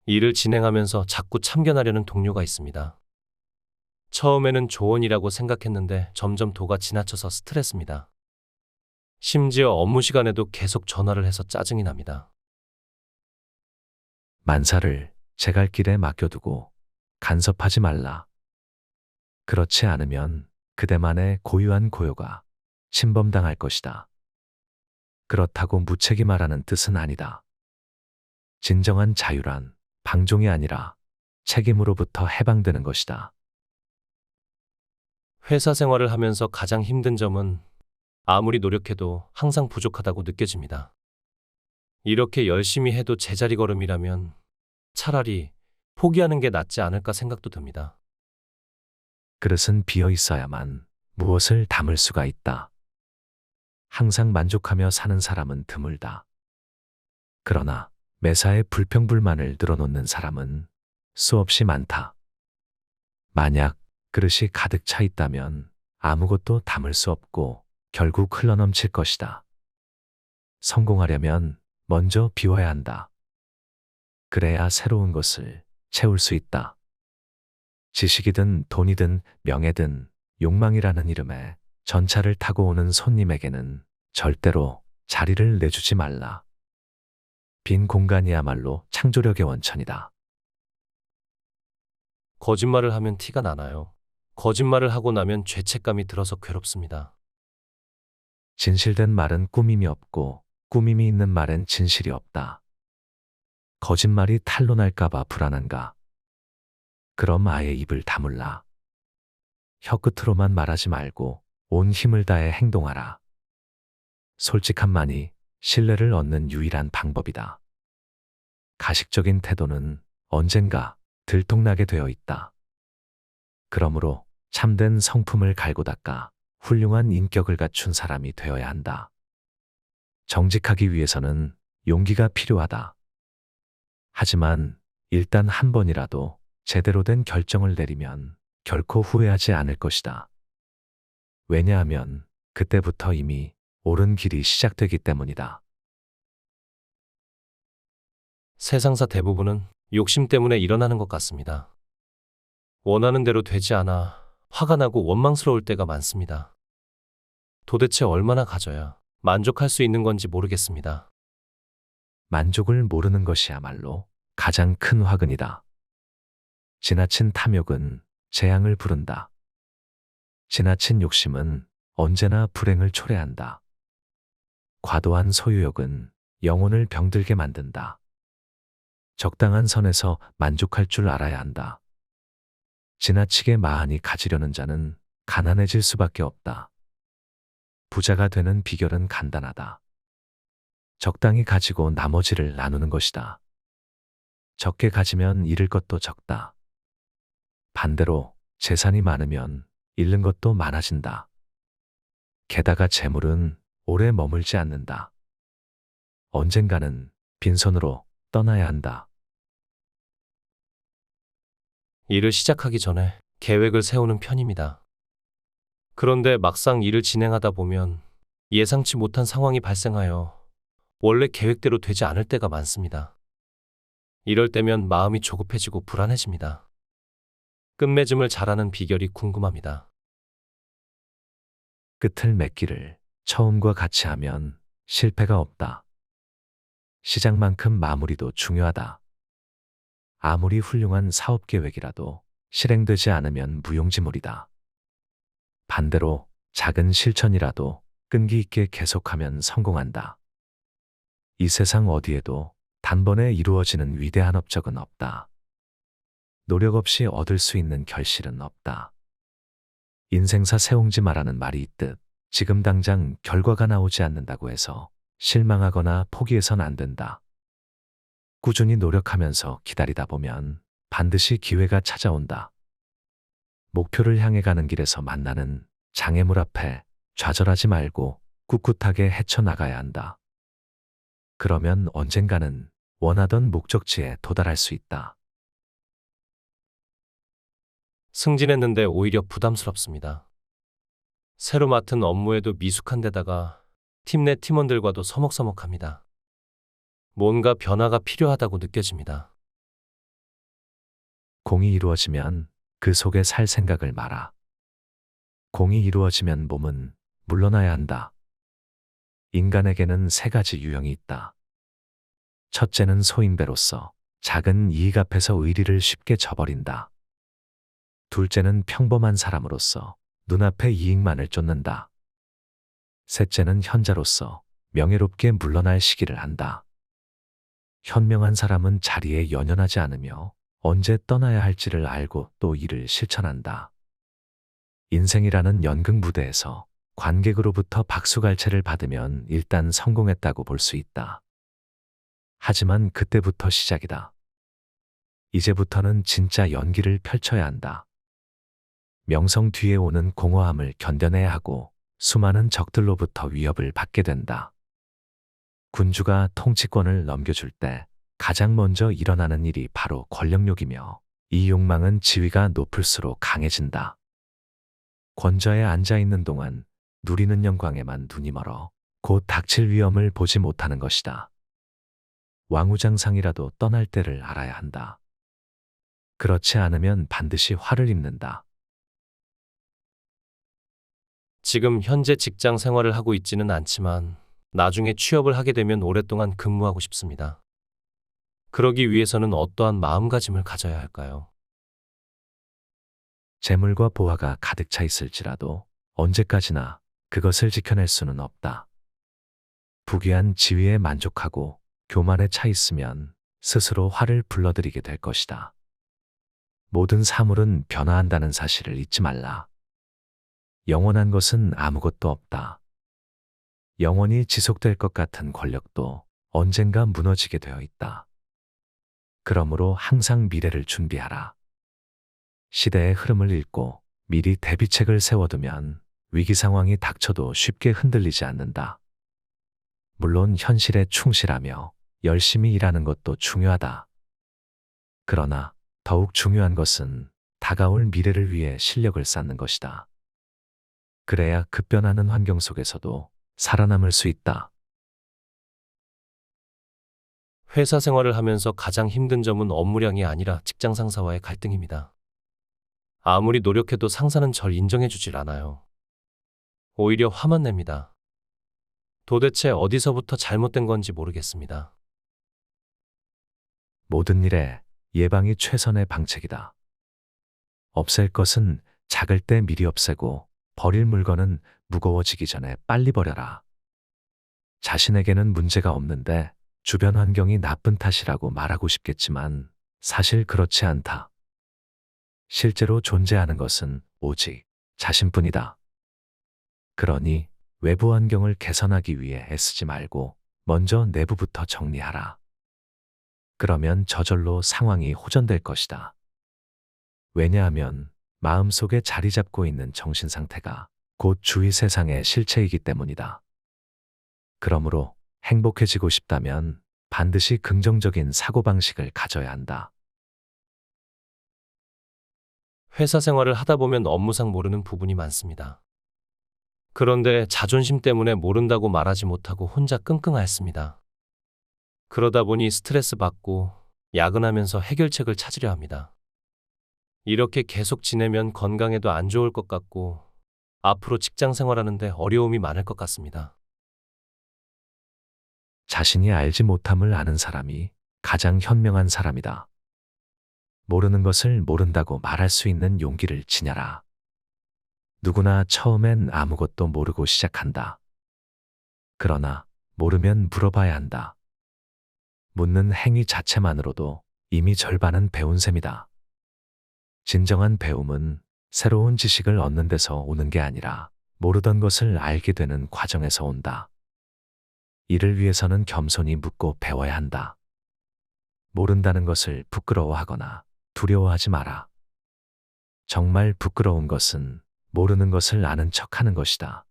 일을 진행하면서 자꾸 참견하려는 동료가 있습니다. 처음에는 조언이라고 생각했는데 점점 도가 지나쳐서 스트레스입니다. 심지어 업무 시간에도 계속 전화를 해서 짜증이 납니다. 만사를 제갈길에 맡겨두고 간섭하지 말라. 그렇지 않으면 그대만의 고유한 고요가 침범당할 것이다. 그렇다고 무책임하라는 뜻은 아니다. 진정한 자유란 방종이 아니라 책임으로부터 해방되는 것이다. 회사 생활을 하면서 가장 힘든 점은 아무리 노력해도 항상 부족하다고 느껴집니다. 이렇게 열심히 해도 제자리 걸음이라면 차라리 포기하는 게 낫지 않을까 생각도 듭니다. 그릇은 비어 있어야만 무엇을 담을 수가 있다. 항상 만족하며 사는 사람은 드물다. 그러나 매사에 불평불만을 늘어놓는 사람은 수없이 많다. 만약 그릇이 가득 차 있다면 아무것도 담을 수 없고 결국 흘러넘칠 것이다. 성공하려면 먼저 비워야 한다. 그래야 새로운 것을 채울 수 있다. 지식이든 돈이든 명예든 욕망이라는 이름에 전차를 타고 오는 손님에게는 절대로 자리를 내주지 말라. 빈 공간이야말로 창조력의 원천이다. 거짓말을 하면 티가 나나요? 거짓말을 하고 나면 죄책감이 들어서 괴롭습니다. 진실된 말은 꾸밈이 없고 꾸밈이 있는 말엔 진실이 없다. 거짓말이 탄로날까봐 불안한가? 그럼 아예 입을 다물라. 혀끝으로만 말하지 말고 온 힘을 다해 행동하라. 솔직함만이 신뢰를 얻는 유일한 방법이다. 가식적인 태도는 언젠가 들통나게 되어 있다. 그러므로 참된 성품을 갈고 닦아 훌륭한 인격을 갖춘 사람이 되어야 한다. 정직하기 위해서는 용기가 필요하다. 하지만 일단 한 번이라도 제대로 된 결정을 내리면 결코 후회하지 않을 것이다. 왜냐하면 그때부터 이미 옳은 길이 시작되기 때문이다. 세상사 대부분은 욕심 때문에 일어나는 것 같습니다. 원하는 대로 되지 않아 화가 나고 원망스러울 때가 많습니다. 도대체 얼마나 가져야 만족할 수 있는 건지 모르겠습니다. 만족을 모르는 것이야말로 가장 큰 화근이다. 지나친 탐욕은 재앙을 부른다. 지나친 욕심은 언제나 불행을 초래한다. 과도한 소유욕은 영혼을 병들게 만든다. 적당한 선에서 만족할 줄 알아야 한다. 지나치게 많이 가지려는 자는 가난해질 수밖에 없다. 부자가 되는 비결은 간단하다. 적당히 가지고 나머지를 나누는 것이다. 적게 가지면 잃을 것도 적다. 반대로 재산이 많으면 잃는 것도 많아진다. 게다가 재물은 오래 머물지 않는다. 언젠가는 빈손으로 떠나야 한다. 일을 시작하기 전에 계획을 세우는 편입니다. 그런데 막상 일을 진행하다 보면 예상치 못한 상황이 발생하여 원래 계획대로 되지 않을 때가 많습니다. 이럴 때면 마음이 조급해지고 불안해집니다. 끝맺음을 잘하는 비결이 궁금합니다. 끝을 맺기를 처음과 같이 하면 실패가 없다. 시작만큼 마무리도 중요하다. 아무리 훌륭한 사업 계획이라도 실행되지 않으면 무용지물이다. 반대로 작은 실천이라도 끈기 있게 계속하면 성공한다. 이 세상 어디에도 단번에 이루어지는 위대한 업적은 없다. 노력 없이 얻을 수 있는 결실은 없다. 인생사 세옹지 마라는 말이 있듯 지금 당장 결과가 나오지 않는다고 해서 실망하거나 포기해선 안 된다. 꾸준히 노력하면서 기다리다 보면 반드시 기회가 찾아온다. 목표를 향해 가는 길에서 만나는 장애물 앞에 좌절하지 말고 꿋꿋하게 헤쳐나가야 한다. 그러면 언젠가는 원하던 목적지에 도달할 수 있다. 승진했는데 오히려 부담스럽습니다. 새로 맡은 업무에도 미숙한 데다가 팀 내 팀원들과도 서먹서먹합니다. 뭔가 변화가 필요하다고 느껴집니다. 공이 이루어지면 그 속에 살 생각을 마라. 공이 이루어지면 몸은 물러나야 한다. 인간에게는 세 가지 유형이 있다. 첫째는 소인배로서 작은 이익 앞에서 의리를 쉽게 저버린다. 둘째는 평범한 사람으로서 눈앞의 이익만을 쫓는다. 셋째는 현자로서 명예롭게 물러날 시기를 한다. 현명한 사람은 자리에 연연하지 않으며 언제 떠나야 할지를 알고 또 이를 실천한다. 인생이라는 연극 무대에서 관객으로부터 박수갈채를 받으면 일단 성공했다고 볼 수 있다. 하지만 그때부터 시작이다. 이제부터는 진짜 연기를 펼쳐야 한다. 명성 뒤에 오는 공허함을 견뎌내야 하고 수많은 적들로부터 위협을 받게 된다. 군주가 통치권을 넘겨줄 때 가장 먼저 일어나는 일이 바로 권력욕이며 이 욕망은 지위가 높을수록 강해진다. 권좌에 앉아 있는 동안 누리는 영광에만 눈이 멀어 곧 닥칠 위험을 보지 못하는 것이다. 왕우장상이라도 떠날 때를 알아야 한다. 그렇지 않으면 반드시 화를 입는다. 지금 현재 직장 생활을 하고 있지는 않지만 나중에 취업을 하게 되면 오랫동안 근무하고 싶습니다. 그러기 위해서는 어떠한 마음가짐을 가져야 할까요? 재물과 보화가 가득 차 있을지라도 언제까지나 그것을 지켜낼 수는 없다. 부귀한 지위에 만족하고 교만에 차 있으면 스스로 화를 불러들이게 될 것이다. 모든 사물은 변화한다는 사실을 잊지 말라. 영원한 것은 아무것도 없다. 영원히 지속될 것 같은 권력도 언젠가 무너지게 되어 있다. 그러므로 항상 미래를 준비하라. 시대의 흐름을 읽고 미리 대비책을 세워두면 위기 상황이 닥쳐도 쉽게 흔들리지 않는다. 물론 현실에 충실하며 열심히 일하는 것도 중요하다. 그러나 더욱 중요한 것은 다가올 미래를 위해 실력을 쌓는 것이다. 그래야 급변하는 환경 속에서도 살아남을 수 있다. 회사 생활을 하면서 가장 힘든 점은 업무량이 아니라 직장 상사와의 갈등입니다. 아무리 노력해도 상사는 절 인정해주질 않아요. 오히려 화만 냅니다. 도대체 어디서부터 잘못된 건지 모르겠습니다. 모든 일에 예방이 최선의 방책이다. 없앨 것은 작을 때 미리 없애고 버릴 물건은 무거워지기 전에 빨리 버려라. 자신에게는 문제가 없는데 주변 환경이 나쁜 탓이라고 말하고 싶겠지만 사실 그렇지 않다. 실제로 존재하는 것은 오직 자신뿐이다. 그러니 외부 환경을 개선하기 위해 애쓰지 말고 먼저 내부부터 정리하라. 그러면 저절로 상황이 호전될 것이다. 왜냐하면 마음속에 자리 잡고 있는 정신 상태가 곧 주위 세상의 실체이기 때문이다. 그러므로 행복해지고 싶다면 반드시 긍정적인 사고방식을 가져야 한다. 회사 생활을 하다 보면 업무상 모르는 부분이 많습니다. 그런데 자존심 때문에 모른다고 말하지 못하고 혼자 끙끙 앓습니다. 그러다 보니 스트레스 받고 야근하면서 해결책을 찾으려 합니다. 이렇게 계속 지내면 건강에도 안 좋을 것 같고 앞으로 직장 생활하는데 어려움이 많을 것 같습니다. 자신이 알지 못함을 아는 사람이 가장 현명한 사람이다. 모르는 것을 모른다고 말할 수 있는 용기를 지녀라. 누구나 처음엔 아무것도 모르고 시작한다. 그러나 모르면 물어봐야 한다. 묻는 행위 자체만으로도 이미 절반은 배운 셈이다. 진정한 배움은 새로운 지식을 얻는 데서 오는 게 아니라 모르던 것을 알게 되는 과정에서 온다. 이를 위해서는 겸손히 묻고 배워야 한다. 모른다는 것을 부끄러워하거나 두려워하지 마라. 정말 부끄러운 것은 모르는 것을 아는 척하는 것이다.